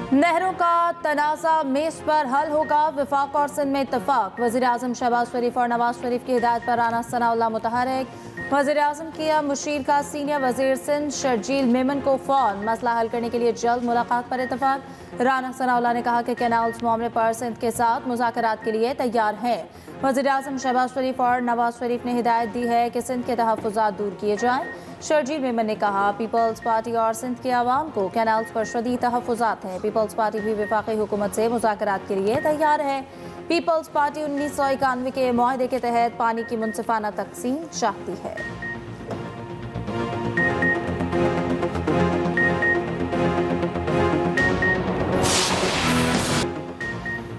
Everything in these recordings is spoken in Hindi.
नहरों का तनाज़ा मेज पर हल होगा, वफाक और सिंध में इत्तफाक। वज़ीर आज़म शहबाज शरीफ और नवाज शरीफ की हिदायत पर राना सनाउल्लाह मुतहर्रिक। वज़ीर आज़म किया मुशीर का सीनियर वज़ीर सिंध शर्जील मेमन को फ़ोन, मसला हल करने के लिए जल्द मुलाकात पर इत्तफाक। राना सनाउल्लाह ने कहा कि कैनाल्स मामले पर सिंध के साथ मुज़ाकरात के लिए तैयार है। वज़ीर आज़म शहबाज शरीफ और नवाज शरीफ ने हिदायत दी है कि सिंध के तहफ़्फ़ुज़ात दूर किए जाएँ। शर्जील मेमन ने कहा पीपल्स पार्टी और सिंध के आवाम को कैनाल्स पर शदीद तहफ़्फ़ुज़ात हैं। पीपल्स पार्टी भी वफाकी हुकूमत से मुज़ाकरात के लिए तैयार है। पीपल्स पार्टी 1991 के मुआहदे के तहत पानी की मुनसिफ़ाना तक़सीम चाहती है।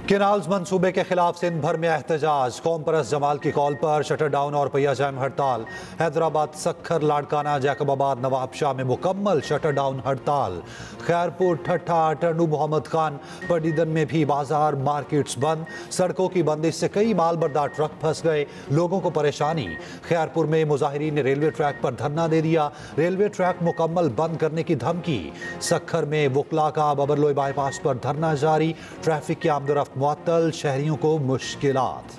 केनाल्स मंसूबे के खिलाफ सिंध भर में एहतजाज। कौम परस्त जमाल की कॉल पर शटर डाउन और पहिया जाम हड़ताल। हैदराबाद, सक्खर, लाड़काना, जैकबाबाद, नवाबशाह में मुकम्मल शटर डाउन हड़ताल। खैरपुर, ठट्ठा, टंडू, मोहम्मद खान, पडीदन में भी बाजार मार्केट्स बंद। सड़कों की बंदिश से कई माल बरदार ट्रक फंस गए, लोगों को परेशानी। खैरपुर में मुजाहिरीन ने रेलवे ट्रैक पर धरना दे दिया, रेलवे ट्रैक मुकम्मल बंद करने की धमकी। सक्खर में वुकला का बबरलोई बाईपास पर धरना जारी, ट्रैफिक की आमदोरफ्त मुअत्तल, शहरियों को मुश्किलात।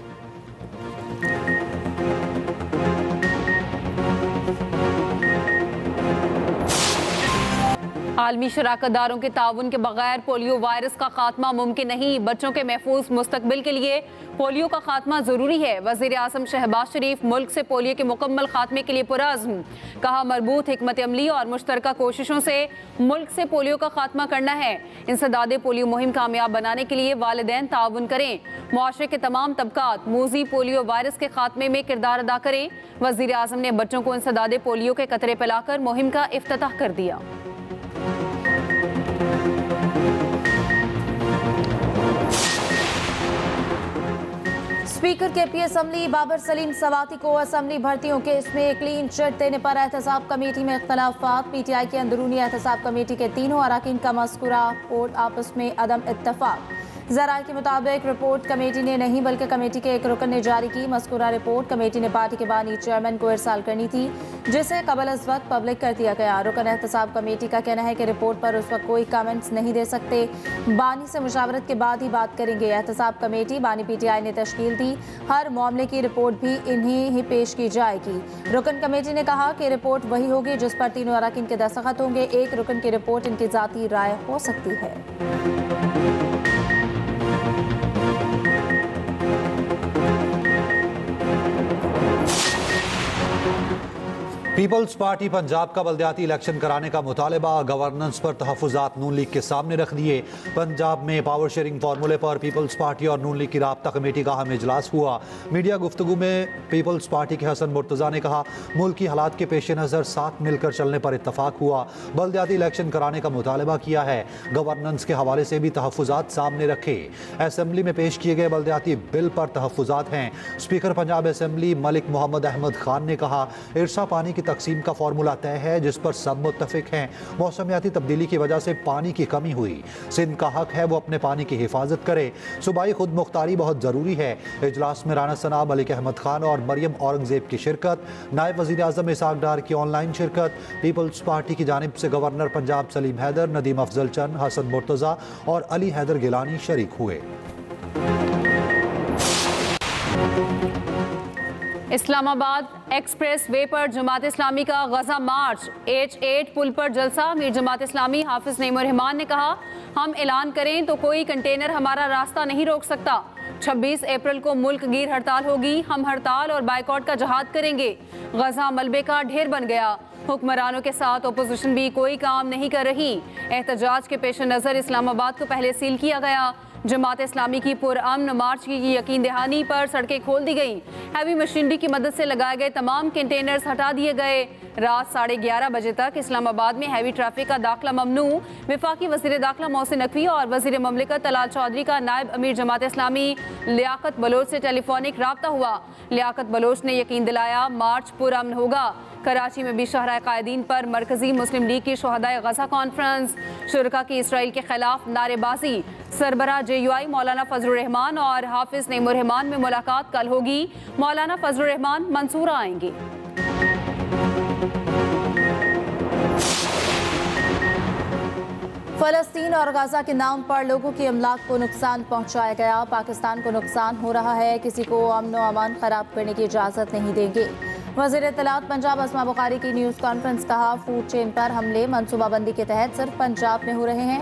आलमी शराकतदारों के ताउन के बगैर पोलियो वायरस का खात्मा मुमकिन नहीं। बच्चों के महफूज मुस्तकबिल के लिए पोलियो का खात्मा जरूरी है। वज़ीर आज़म शहबाज शरीफ मुल्क से पोलियो के मुकम्मल खात्मे के लिए पुरअज़्म। कहा मरबूत हिकमत अमली और मुश्तरका कोशिशों से मुल्क से पोलियो का खात्मा करना है। इंसदादे पोलियो मुहिम कामयाब बनाने के लिए वालिदैन ताउन करें। मुआशरे के तमाम तबकात मूजी पोलियो वायरस के खात्मे में किरदार अदा करें। वज़ीर आज़म ने बच्चों को इंसदादे पोलियो के कतरे पिलाकर मुहिम का इफ्तिताह कर दिया। स्पीकर के पी असम्बली बाबर सलीम सवाती को असम्बली भर्तियों केस में क्लीन चिट देने पर एहतसाब कमेटी में इख्तलाफात। पीटीआई की अंदरूनी एहतसाब कमेटी के तीनों अरकान का मज़कूरा रिपोर्ट आपस में अदम इत्तफाक। ज़राए के मुताबिक रिपोर्ट कमेटी ने नहीं बल्कि कमेटी के एक रुकन ने जारी की। मज़कूरा रिपोर्ट कमेटी ने पार्टी के बानी चेयरमैन को इरसाल करनी थी, जिसे कबल अज़ वक्त पब्लिक कर दिया गया। रुकन एहतसाब कमेटी का कहना है कि रिपोर्ट पर उस वक्त कोई कमेंट्स नहीं दे सकते, बानी से मुशावरत के बाद ही बात करेंगे। एहतसाब कमेटी बानी पीटीआई ने तश्कील दी, हर मामले की रिपोर्ट भी इन्हीं ही पेश की जाएगी। रुकन कमेटी ने कहा कि रिपोर्ट वही होगी जिस पर तीनों अरकान के दस्तखत होंगे। एक रुकन की रिपोर्ट इनकी ज़ाती राय हो सकती है। पीपल्स पार्टी पंजाब का बल्दियाती इलेक्शन कराने का मुतालबा, गवर्नेंस पर तहफ़्फ़ुज़ात नून लीग के सामने रख दिए। पंजाब में पावर शेयरिंग फार्मूले पर पीपल्स पार्टी और नून लीग की राब्ता कमेटी का अहम इजलास हुआ। मीडिया गुफ्तगू में पीपल्स पार्टी के हसन मुर्तज़ा ने कहा मुल्क की हालात के पेश नज़र साथ मिलकर चलने पर इत्तफाक हुआ। बल्दियाती इलेक्शन कराने का मुतालबा किया है, गवर्नेंस के हवाले से भी तहफ़्फ़ुज़ात सामने रखे। असम्बली में पेश किए गए बल्दियाती बिल पर तहफ़्फ़ुज़ात हैं। स्पीकर पंजाब असम्बली मलिक मोहम्मद अहमद खान ने कहा इरसा पानी की तकसीम का फार्मूला तय है जिस पर सब मुत्तफिक हैं। मौसमियाती तब्दीली की वजह से पानी की कमी हुई, सिंध का हक है वो अपने पानी की हिफाजत करे। सूबाई खुद मुख्तारी बहुत ज़रूरी है। इजलास में राना सना, मलिक अहमद खान और मरियम औरंगजेब की शिरकत। नायब वज़ीर आज़म इसहाक डार की ऑनलाइन शिरकत। पीपल्स पार्टी की जानिब से गवर्नर पंजाब सलीम हैदर, नदीम अफजल चंद, हसन मुर्तज़ा और अली हैदर गिलानी शरीक हुए। इस्लामाबाद एक्सप्रेस वे पर जमात इस्लामी का गजा मार्च। H8 पुल पर जलसा। मीर जमात इस्लामी हाफिज नईमुर रहमान ने कहा हम ऐलान करें तो कोई कंटेनर हमारा रास्ता नहीं रोक सकता। 26 अप्रैल को मुल्क गिर हड़ताल होगी, हम हड़ताल और बाइकआउट का जहाद करेंगे। गजा मलबे का ढेर बन गया, हुक्मरानों के साथ अपोजिशन भी कोई काम नहीं कर रही। एहतजाज के पेश नज़र इस्लामाबाद को पहले सील किया गया। जमात इस्लामी की पुरअमन मार्च की यकीन दहानी पर सड़कें खोल दी गई। हैवी मशीनरी की मदद से लगाए गए तमाम कंटेनर्स हटा दिए गए। रात 11:30 बजे तक इस्लामाबाद में हैवी ट्रैफिक का दाखिला ममनू। वफाकी वज़ीर दाखिला मोहसिन नकवी और वज़ीर ममलिकत तलाल चौधरी का नायब अमीर जमात इस्लामी लियाकत बलोच से टेलीफोनिक राब्ता हुआ। लियाकत बलोच ने यकीन दिलाया मार्च पुरअमन होगा। कराची में भी शहराए कायदीन पर मरकजी मुस्लिम लीग की शुहदाए गजा कॉन्फ्रेंस। शुरका की इसराइल के खिलाफ नारेबाजी। सरबराह JUI मौलाना फजलुर रहमान और हाफिज नईमुर रहमान में मुलाकात कल होगी। मौलाना फजलुर रहमान मंसूरा आएंगे। फलस्तीन और गाजा के नाम पर लोगों की अमलाक को नुकसान पहुंचाया गया। पाकिस्तान को नुकसान हो रहा है, किसी को अमन व अमान खराब करने की इजाज़त नहीं देंगे। वज़ीर इत्तलात पंजाब अस्मा बुखारी की न्यूज़ कॉन्फ्रेंस। कहा, फूड चेन पर हमले मनसूबाबंदी के तहत सिर्फ पंजाब में हो रहे हैं।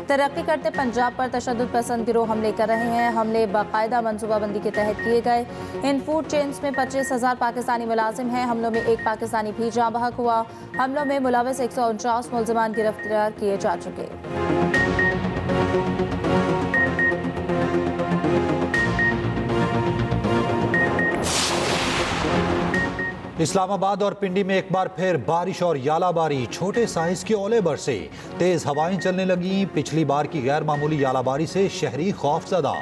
तरक्की करते पंजाब पर तशद्दुद पसंद गिरोह हमले कर रहे हैं। हमले बाकायदा मनसूबाबंदी के तहत किए गए। इन फूड चेन्स में 25,000 पाकिस्तानी मुलाजिम हैं। हमलों में एक पाकिस्तानी भी जाँ बहक हुआ। हमलों में मुलविस 149 मुलजमान गिरफ्तार किए जा चुके। इस्लामाबाद और पिंडी में एक बार फिर बारिश और यालाबारी। छोटे साइज के ओले बरसे, तेज हवाएं चलने लगी। पिछली बार की गैर मामूली यालाबारी से शहरी खौफजदा।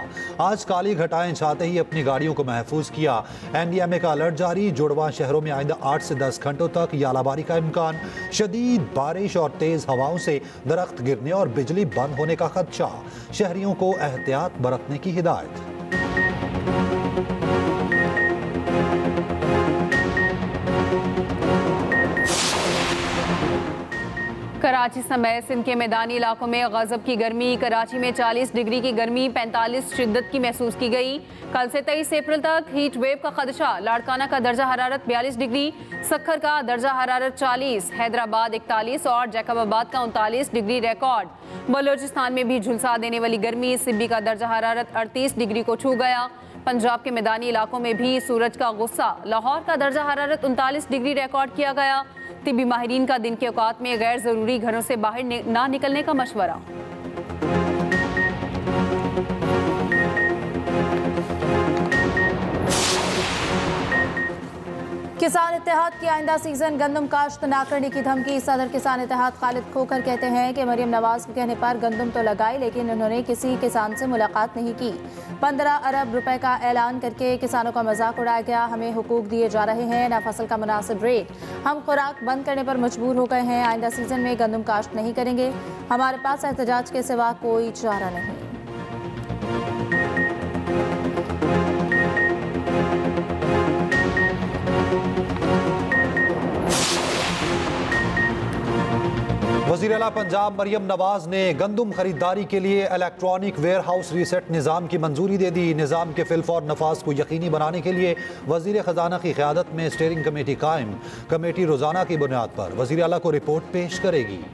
आज काली घटाएं छाते ही अपनी गाड़ियों को महफूज किया। NDMA का अलर्ट जारी। जुड़वा शहरों में आइंदा 8 से 10 घंटों तक यालाबारी का इम्कान। शदीद बारिश और तेज हवाओं से दरख्त गिरने और बिजली बंद होने का खदशा। शहरियों को एहतियात बरतने की हिदायत। कराची समेत सिंध के मैदानी इलाकों में गजब की गर्मी। कराची में 40 डिग्री की गर्मी, 45 शिद्दत की महसूस की गई। कल से 23 अप्रैल तक हीट वेव का खदशा। लाड़काना का दर्जा हरारत 42 डिग्री, सक्खर का दर्जा हरारत 40, हैदराबाद 41 और जैकबाबाद का 39 डिग्री रिकॉर्ड। बलोचिस्तान में भी झुलसा देने वाली गर्मी। सिब्बी का दर्जा हरारत 38 डिग्री को छू गया। पंजाब के मैदानी इलाकों में भी सूरज का गुस्सा। लाहौर का दर्जा हरारत 39 डिग्री रिकॉर्ड किया गया। तिब्बी माहिरीन का दिन के औकात में गैर जरूरी घरों से बाहर ना निकलने का मशवरा। किसान इत्तेहाद की आइंदा सीजन गंदम काश्त ना करने की धमकी। सदर किसान इत्तेहाद खालिद खोखर कहते हैं कि मरियम नवाज के कहने पर गंदम तो लगाई, लेकिन उन्होंने किसी किसान से मुलाकात नहीं की। 15 अरब रुपए का ऐलान करके किसानों का मजाक उड़ाया गया। हमें हुकूक दिए जा रहे हैं, न फसल का मुनासिब रेट। हम खुराक बंद करने पर मजबूर हो गए हैं। आइंदा सीजन में गंदम काश्त नहीं करेंगे। हमारे पास एहतजाज के सिवा कोई चारा नहीं। वज़ीर आला पंजाब मरियम नवाज ने गंदम खरीदारी के लिए इलेक्ट्रॉनिक वेयर हाउस रीसेट निज़ाम की मंजूरी दे दी। निज़ाम के फिलफौर नफाज को यकीनी बनाने के लिए वज़ीर ख़जाना की क़यादत में स्टीयरिंग कमेटी कायम। कमेटी रोज़ाना की बुनियाद पर वज़ीर आला को रिपोर्ट पेश करेगी।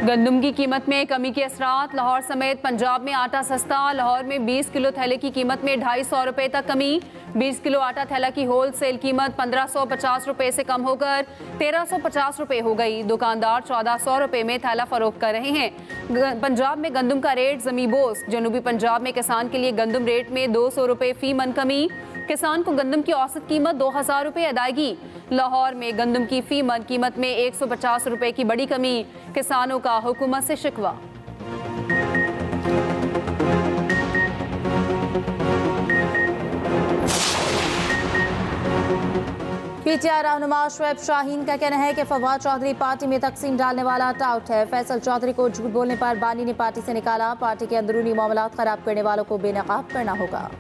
गंदम की कीमत में कमी के असरात। लाहौर समेत पंजाब में आटा सस्ता। लाहौर में 20 किलो थैले की कीमत में 250 रुपए तक कमी। 20 किलो आटा थैला की होल सेल कीमत 1550 रुपए से कम होकर 1350 रुपए हो गई। दुकानदार 1400 रुपए में थैला फरोख्त कर रहे हैं। पंजाब में गंदम का रेट ज़मीबोस। जनूबी पंजाब में किसान के लिए गंदम रेट में 200 रुपए फी मन कमी। किसान को गंदम की औसत कीमत 2000 रुपए अदायगी। लाहौर में गंदम की फी मन कीमत में 150 रुपए की बड़ी कमी। किसानों का हुकूमत से शिकवा। PTI रहनुमा शुएब शाहीन का कहना है कि फवाद चौधरी पार्टी में तकसीम डालने वाला टाउट है। फैसल चौधरी को झूठ बोलने पर बानी ने पार्टी से निकाला। पार्टी के अंदरूनी मामलात खराब करने वालों को बेनकाब करना होगा।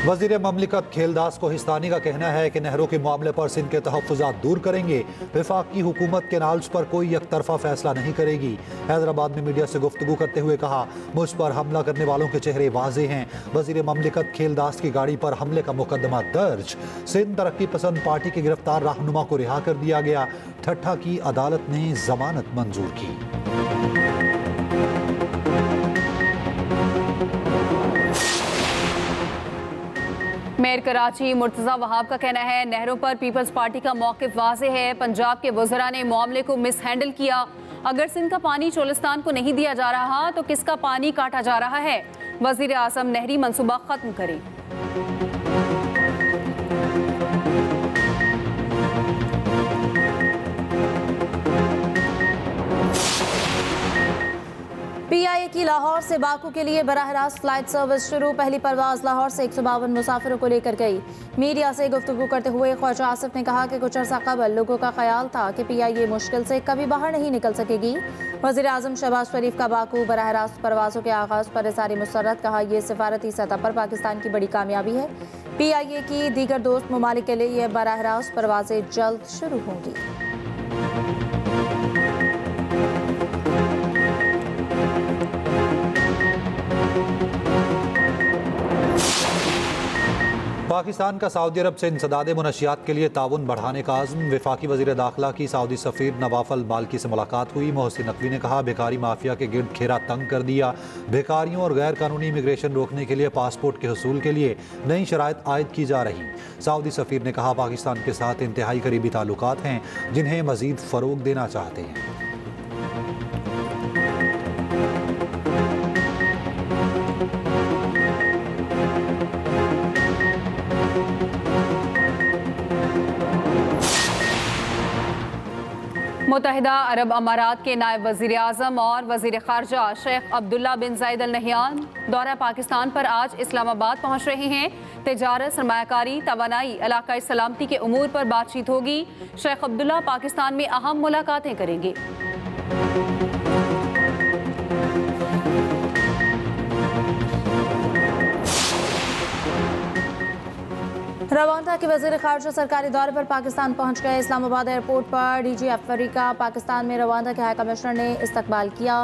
वज़ीर ममलिकत खेलदास को हिस्तानी का कहना है कि नहरों के मामले पर सिंध के तहफ़्फ़ुज़ात दूर करेंगे। वफाकी हुकूमत के नाल्स पर कोई एक तरफा फैसला नहीं करेगी। हैदराबाद में मीडिया से गुफ्तगू करते हुए कहा, मुझ पर हमला करने वालों के चेहरे वाज़े हैं। वज़ीर ममलिकत खेलदास की गाड़ी पर हमले का मुकदमा दर्ज। सिंध तरक्की पसंद पार्टी के गिरफ्तार रहनुमा को रिहा कर दिया गया। ठट्ठा की अदालत ने जमानत मंजूर की। मेयर कराची मुर्तज़ा वहाब का कहना है, नहरों पर पीपल्स पार्टी का मौक़िफ़ वाज़ेह है। पंजाब के वज़रा ने मामले को मिस हैंडल किया। अगर सिंध का पानी चोलिस्तान को नहीं दिया जा रहा तो किसका पानी काटा जा रहा है। वज़ीर आज़म नहरी मंसूबा ख़त्म करें। PIA की लाहौर से बाकू के लिए बराह रास्त फ्लाइट सर्विस शुरू। पहली परवाज लाहौर से 152 मुसाफिरों को लेकर गई। मीडिया से गुफ्तगू करते हुए ख्वाजा आसिफ ने कहा कि कुछ अर्सा कबल लोगों का ख्याल था कि PIA मुश्किल से कभी बाहर नहीं निकल सकेगी। वज़ीर आज़म शहबाज शरीफ का बाकू बराह रास्त परवाज़ों के आगाज़ पर इज़हार मुसर्रत। कहा, यह सिफारती सतह पर पाकिस्तान की बड़ी कामयाबी है। PIA की दीगर दोस्त ममालिक के लिए यह बराह रास्त परवाज़ें जल्द शुरू होंगी। पाकिस्तान का सऊदी अरब से इंसदाद मुनशियात के लिए ताउन बढ़ाने का आज़म। वफाकी वज़ीर दाखिला की सऊदी सफ़ीर नवाफल मालकी से मुलाकात हुई। मोहसिन नकवी ने कहा, भिखारी माफिया के गिर्द घेरा तंग कर दिया। भिखारियों और गैर कानूनी इमिग्रेशन रोकने के लिए पासपोर्ट के हसूल के लिए नई शराइत आयद की जा रही। सऊदी सफ़ीर ने कहा, पाकिस्तान के साथ इंतहाई करीबी ताल्लुकात हैं जिन्हें मज़ीद फ़रोग देना चाहते हैं। मुत्तहिदा अरब अमारात के नायब वज़ीर आज़म और वज़ीर ख़ारजा शेख अब्दुल्ला बिन ज़ायद अल नहयान दौरा पाकिस्तान पर आज इस्लामाबाद पहुँच रहे हैं। तिजारत, सरमायाकारी, तवानाई, इलाकाई सलामती के उमूर पर बातचीत होगी। शेख अब्दुल्ला पाकिस्तान में अहम मुलाकातें करेंगे। रवांडा के वज़ीर ख़ारजा सरकारी दौरे पर पाकिस्तान पहुंच गए। इस्लामाबाद एयरपोर्ट पर DG अफ्रीका पाकिस्तान में रवांडा के हाई कमिश्नर ने इस्तकबाल किया।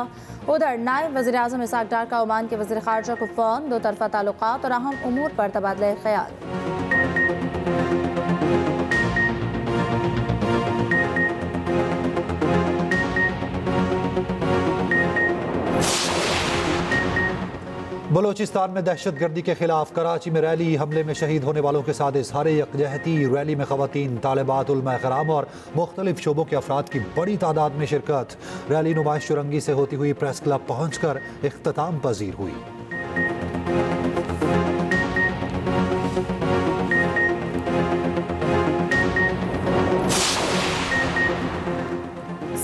उधर नायब वज़ीर आज़म इसाक डार का ओमान के वज़ीर ख़ारजा को फ़ोन, दो तरफ़ा ताल्लुकात और अहम उमूर पर तबादला ख्याल। बलोचिस्तान में दहशत गर्दी के खिलाफ कराची में रैली। हमले में शहीद होने वालों के साथ इज़हार यकजहती। रैली में ख़वातीन, तालिबात, उलमा कराम और मुख्तलिफ शोबों के अफराद की बड़ी तादाद में शिरकत। रैली नुमाइश चुरंगी से होती हुई प्रेस क्लब पहुँच कर इख्तिताम पजीर हुई।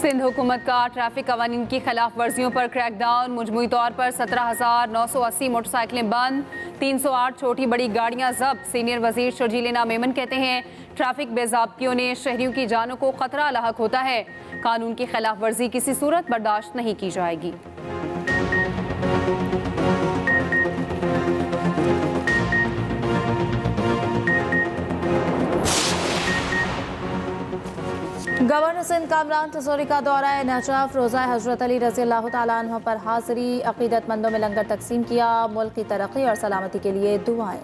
सिंध हुकूमत का ट्रैफिक कवानीन की खिलाफ वर्जियों पर क्रैकडाउन। मजमूई तौर पर 17,980 मोटरसाइकिलें बंद, 308 छोटी बड़ी गाड़ियां जब्त। सीनियर वजीर शर्जील मेमन कहते हैं, ट्रैफिक बेज़ाब्तियों ने शहरियों की जानों को खतरा लाहक होता है। कानून की खिलाफ वर्जी किसी सूरत बर्दाश्त नहीं की जाएगी। गवर्नर सिंध कामरान तसोरी का दौरा नजफ। रोज़ा हज़रत अली रज़ी अल्लाह तआला अन्हु पर हाज़री। अक़ीदतमंदों में लंगर तकसीम किया। मुल्क की तरक्की और सलामती के लिए दुआएं।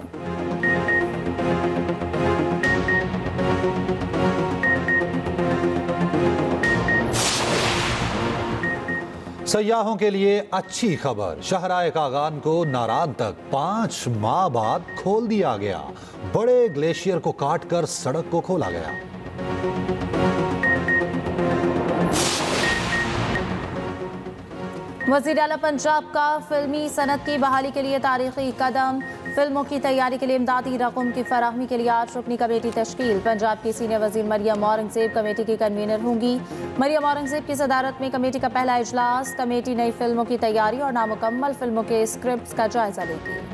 सयाहों के लिए अच्छी खबर। शाहराए कागान को नारान तक 5 माह बाद खोल दिया गया। बड़े ग्लेशियर को काटकर सड़क को खोला गया। वज़ीर आला पंजाब का फिल्मी सनत की बहाली के लिए तारीखी कदम। फिल्मों की तैयारी के लिए इमदादी रकम की फराहमी के लिए 8 रुकनी कमेटी तश्कील। पंजाब की सीनियर वज़ीर मरियम औरंगज़ेब कमेटी की कन्वीनर होंगी। मरियम औरंगज़ेब की सदारत में कमेटी का पहला इजलास। कमेटी नई फिल्मों की तैयारी और नामुकम्मल फिल्मों के स्क्रिप्ट्स का जायजा लेगी।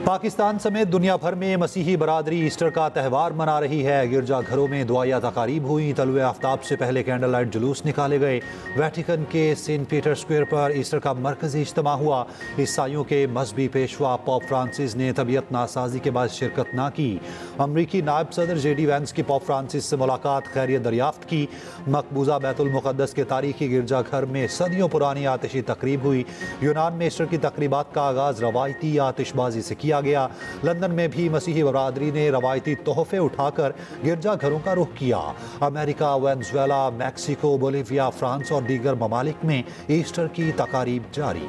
पाकिस्तान समेत दुनिया भर में मसीही बरादरी ईस्टर का त्यौहार मना रही है। गिरजाघरों में दुआया तकारीब हुई। तलुए आफ्ताब से पहले कैंडल लाइट जुलूस निकाले गए। वेटिकन के सेंट पीटर स्क्वायर पर ईस्टर का मरकजी इज्तिमा हुआ। ईसाइयों के मजहबी पेशवा पोप फ्रांसिस ने तबीयत नासाजी के बाद शिरकत ना की। अमरीकी नायब सदर JD वैंस की पोप फ्रांसिस से मुलाकात, खैरियत दरियाफ्त की। मकबूजा बैतुल मुक़द्दस के तारीखी गिरजाघर में सदियों पुरानी आतिशी तकरीब हुई। यूनान में ईस्टर की तकरीबात का आगाज़ रवायती आतिशबाजी से किया गया। लंदन में भी मसीही बरादरी ने रवायती तोहफे उठाकर गिरजाघरों का रुख किया। America, Venezuela, Mexico, Bolivia, France और दीगर ममालिक में ईस्टर की तकारीब जारी।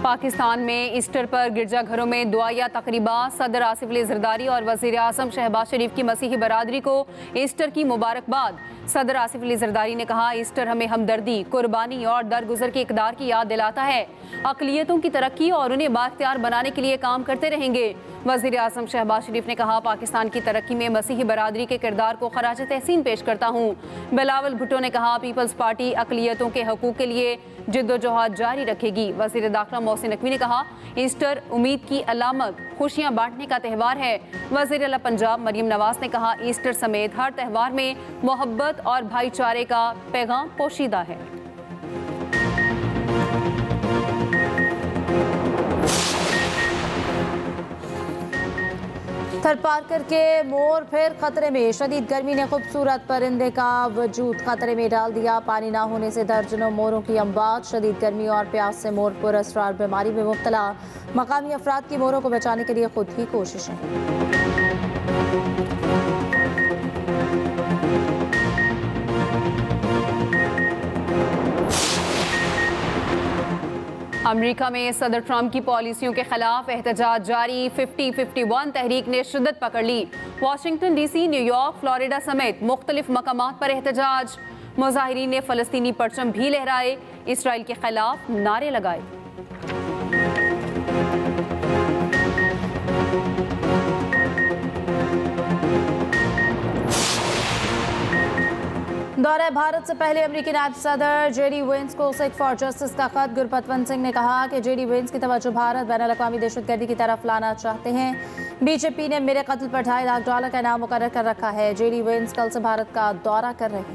पाकिस्तान में ईस्टर पर गिरजाघरों में दुआया तकरीबा। सदर आसिफ अली जरदारी और वज़ीर आज़म शहबाज शरीफ की मसीही बरादरी को ईस्टर की मुबारकबाद। सदर आसिफ अली जरदारी ने कहा, ईस्टर हमें हमदर्दी, कुर्बानी और दरगुजर के इक़दार की याद दिलाता है। अक़लियतों की तरक्की और उन्हें बाख्तियार बनाने के लिए काम करते रहेंगे। वज़ीर आज़म शहबाज शरीफ ने कहा, पाकिस्तान की तरक्की में मसीही बरादरी के किरदार को खराज तहसीन पेश करता हूँ। बिलावल भुट्टो ने कहा, पीपल्स पार्टी अक़लियतों के हकूक़ के लिए जिद्दोजहद जारी रखेगी। वज़ीर दाखिला मोहसिन नकवी ने कहा, ईस्टर उम्मीद की अलामत, खुशियाँ बांटने का त्यौहार है। वज़ीर आला पंजाब मरीम नवाज ने कहा, ईस्टर समेत हर त्यौहार में मोहब्बत और भाईचारे का पैगाम पोशीदा है। थरपारकर के मोर फिर खतरे में। शदीद गर्मी ने खूबसूरत परिंदे का वजूद खतरे में डाल दिया। पानी ना होने से दर्जनों मोरों की अमवात। शदीद गर्मी और प्यास से मोर पुरअसरार बीमारी में मुब्तला। मकामी अफराद की मोरों को बचाने के लिए खुद ही कोशिशें। अमेरिका में सदर ट्रंप की पॉलिसियों के खिलाफ एहतजाज जारी। 50-51 तहरीक ने शिद्दत पकड़ ली। वाशिंगटन DC, न्यूयॉर्क, फ्लोरिडा समेत मुख्तलिफ मकामात पर एहतजाज। मुजाहिरीन ने फ़लस्तीनी परचम भी लहराए, इसराइल के खिलाफ नारे लगाए। दौरे भारत से पहले अमेरिकी नायब सदर JD वेंस को सिख फॉर जस्टिस का खत। गुरपतवंत सिंह ने कहा कि JD वेंस की तवज्जो भारत बैनुल-अक़वामी दहशतगर्दी की तरफ लाना चाहते हैं। BJP ने मेरे कत्ल पर $2.5 लाख का इनाम मुकर्रर कर रखा है। JD वेंस कल से भारत का दौरा कर रहे हैं।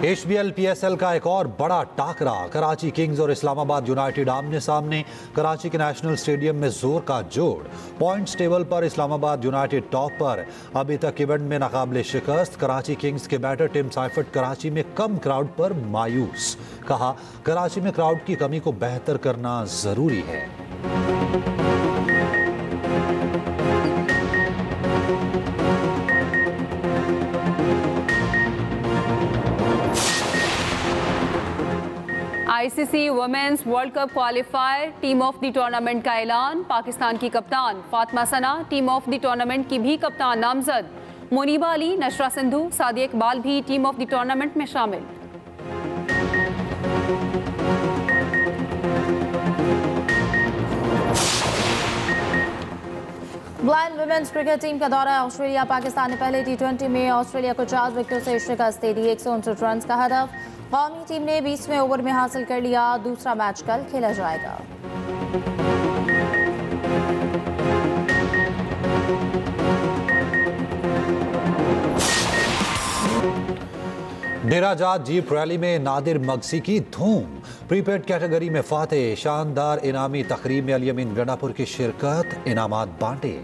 HBL PSL का एक और बड़ा टाकरा। कराची किंग्स और इस्लामाबाद यूनाइटेड आमने सामने। कराची के नेशनल स्टेडियम में जोर का जोड़। पॉइंट्स टेबल पर इस्लामाबाद यूनाइटेड टॉप पर। अभी तक इवेंट में नाकाबिले शिकस्त। कराची किंग्स के बैटर टिम साइफर्ट कराची में कम क्राउड पर मायूस। कहा, कराची में क्राउड की कमी को बेहतर करना जरूरी है। ICC women's world cup qualifier team of the tournament का ऐलान। पाकिस्तान की कप्तान Fatima Sana team of the tournament की भी कप्तान नामजद। मुनीबा अली, नशरा सिंधु, सादिया इकबाल भी टीम ऑफ द टूर्नामेंट में शामिल। ब्लाइंड वुमेन्स क्रिकेट टीम का दौरा ऑस्ट्रेलिया। पाकिस्तान ने पहले T20 में ऑस्ट्रेलिया को 4 विकेटों से शिकस्त दे दी। 159 रन का हदफ। कौमी टीम ने 20वें ओवर में हासिल कर लिया। दूसरा मैच कल खेला जाएगा। डेराजात जीप रैली में नादिर मगसी की धूम। प्रीपेड कैटेगरी में फातेह। शानदार इनामी तकरीब में अली-अमीन गंडापुर की शिरकत। इनामात बांटे।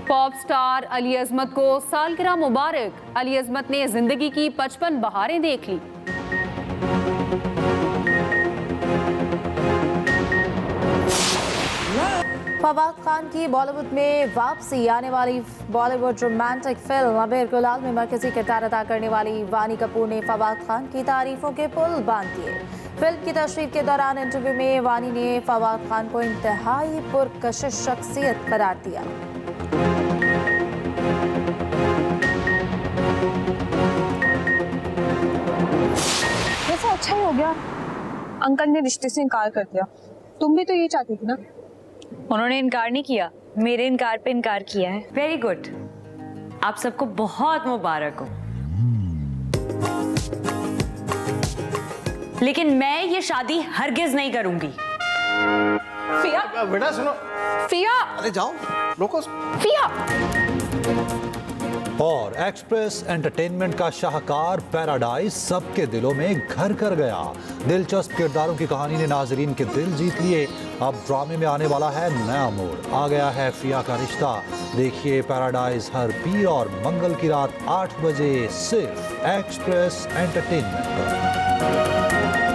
पॉप स्टार अली अजमत को सालगिरह मुबारक। अली अजमत ने जिंदगी की 55 बहारें देख ली। फवाद खान की बॉलीवुड में वापसी। आने वाली बॉलीवुड रोमांटिक फिल्म अबेर गुलाल में मरकजी किरदार अदा करने वाली वानी कपूर ने फवाद खान की तारीफों के पुल बांध दिए। फिल्म की तशरीफ के दौरान इंटरव्यू में वानी ने फवाद खान को इंतहाई पुरकशिश शख्सियत करार दिया। वैसे अच्छा ही हो गया, अंकल ने रिश्ते से इनकार कर दिया। तुम भी तो ये चाहती थी ना? उन्होंने इनकार नहीं किया, मेरे इनकार पे इनकार किया है। वेरी गुड, आप सबको बहुत मुबारक हो। लेकिन मैं ये शादी हरगिज नहीं करूंगी। फिया, बेटा सुनो। फिया, अरे जाओ, रोको। फिया। और एक्सप्रेस एंटरटेनमेंट का शाहकार पैराडाइज सबके दिलों में घर कर गया। दिलचस्प किरदारों की कहानी ने नाजरीन के दिल जीत लिए। अब ड्रामे में आने वाला है नया मोड़। आ गया है फिया का रिश्ता। देखिए पैराडाइज हर पीर और मंगल की रात 8 बजे सिर्फ एक्सप्रेस एंटरटेनमेंट पर।